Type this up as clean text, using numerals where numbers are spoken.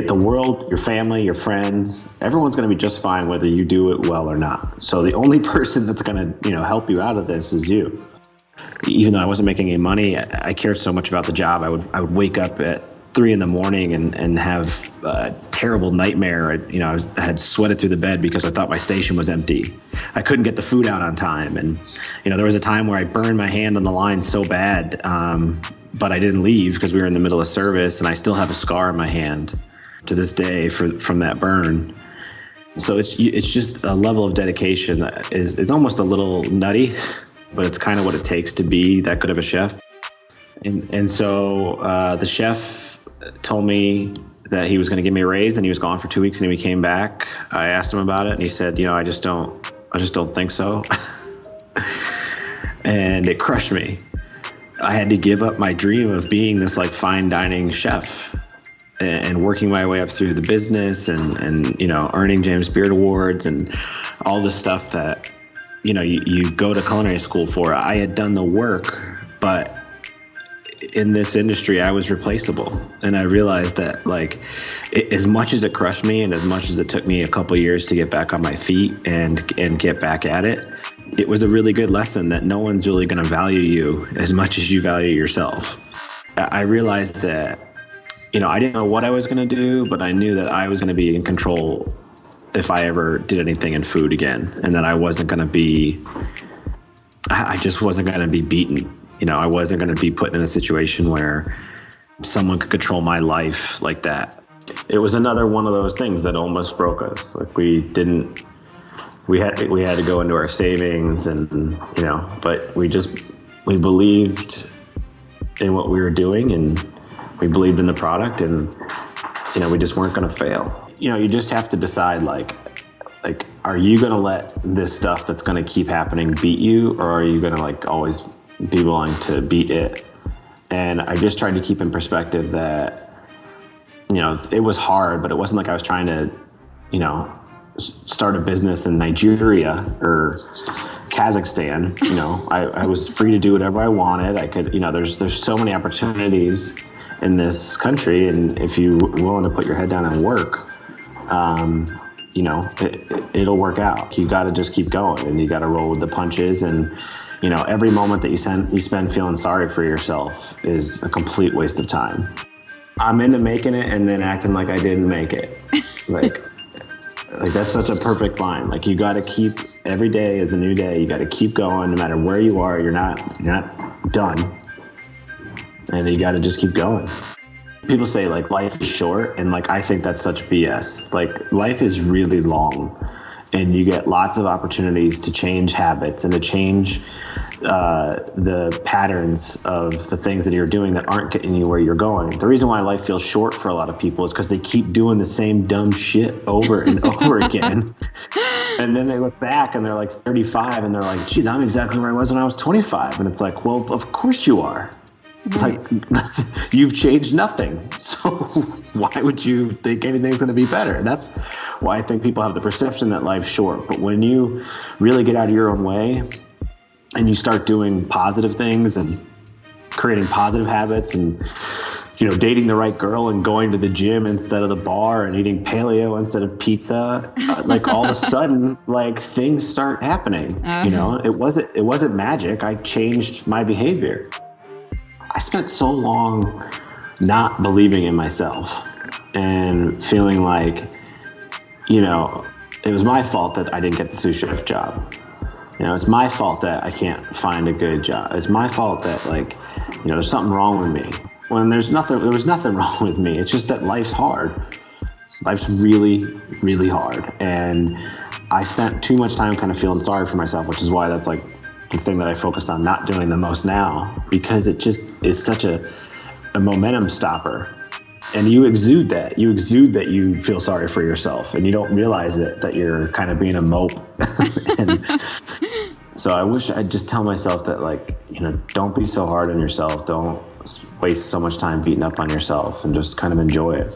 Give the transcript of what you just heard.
The world, your family, your friends, everyone's going to be just fine whether you do it well or not. So the only person that's going to, help you out of this is you. Even though I wasn't making any money, I cared so much about the job. I would wake up at 3 a.m. and have a terrible nightmare. I had sweated through the bed because I thought my station was empty. I couldn't get the food out on time. And, there was a time where I burned my hand on the line so bad, but I didn't leave because we were in the middle of service, and I still have a scar on my hand to this day from that burn. So it's just a level of dedication that is almost a little nutty, but it's kind of what it takes to be that good of a chef. And so the chef told me that he was going to give me a raise, and he was gone for 2 weeks, and when he came back, I asked him about it, and he said, I just don't think so. And it crushed me. I had to give up my dream of being this fine dining chef and working my way up through the business and earning James Beard Awards and all this stuff that, you go to culinary school for. I had done the work, but in this industry, I was replaceable. And I realized that as much as it crushed me and as much as it took me a couple of years to get back on my feet and get back at it, it was a really good lesson that no one's really going to value you as much as you value yourself. I realized that, I didn't know what I was going to do, but I knew that I was going to be in control if I ever did anything in food again, and that I just wasn't going to be beaten. I wasn't going to be put in a situation where someone could control my life like that. It was another one of those things that almost broke us. We had to go into our savings but we believed in what we were doing, and we believed in the product, and, we just weren't going to fail. You just have to decide, are you going to let this stuff that's going to keep happening beat you, or are you going to always be willing to beat it? And I just tried to keep in perspective that, it was hard, but it wasn't like I was trying to, start a business in Nigeria or Kazakhstan. I was free to do whatever I wanted. I could, there's so many opportunities in this country, and if you're willing to put your head down and work, it'll work out. You got to just keep going, and you got to roll with the punches. And every moment that you spend feeling sorry for yourself is a complete waste of time. I'm into making it and then acting like I didn't make it. That's such a perfect line. You got to keep, every day is a new day. You got to keep going no matter where you are. You're not done. And you got to just keep going. People say life is short, and I think that's such BS. Life is really long, and you get lots of opportunities to change habits and to change the patterns of the things that you're doing that aren't getting you where you're going. The reason why life feels short for a lot of people is because they keep doing the same dumb shit over and over again. And then they look back and they're 35 and they're like, geez, I'm exactly where I was when I was 25. And it's well, of course you are. Right. You've changed nothing. So why would you think anything's going to be better? That's why I think people have the perception that life's short. But when you really get out of your own way and you start doing positive things and creating positive habits and, dating the right girl and going to the gym instead of the bar and eating paleo instead of pizza, all of a sudden, things start happening. It wasn't magic. I changed my behavior. I spent so long not believing in myself and feeling it was my fault that I didn't get the sous chef job. It's my fault that I can't find a good job. It's my fault that there's something wrong with me. When there was nothing wrong with me. It's just that life's hard. Life's really, really hard. And I spent too much time kind of feeling sorry for myself, which is why that's the thing that I focus on not doing the most now, because it just is such a momentum stopper. And you exude that you feel sorry for yourself, and you don't realize it, that you're kind of being a mope. And so I wish I'd just tell myself that don't be so hard on yourself. Don't waste so much time beating up on yourself, and just kind of enjoy it.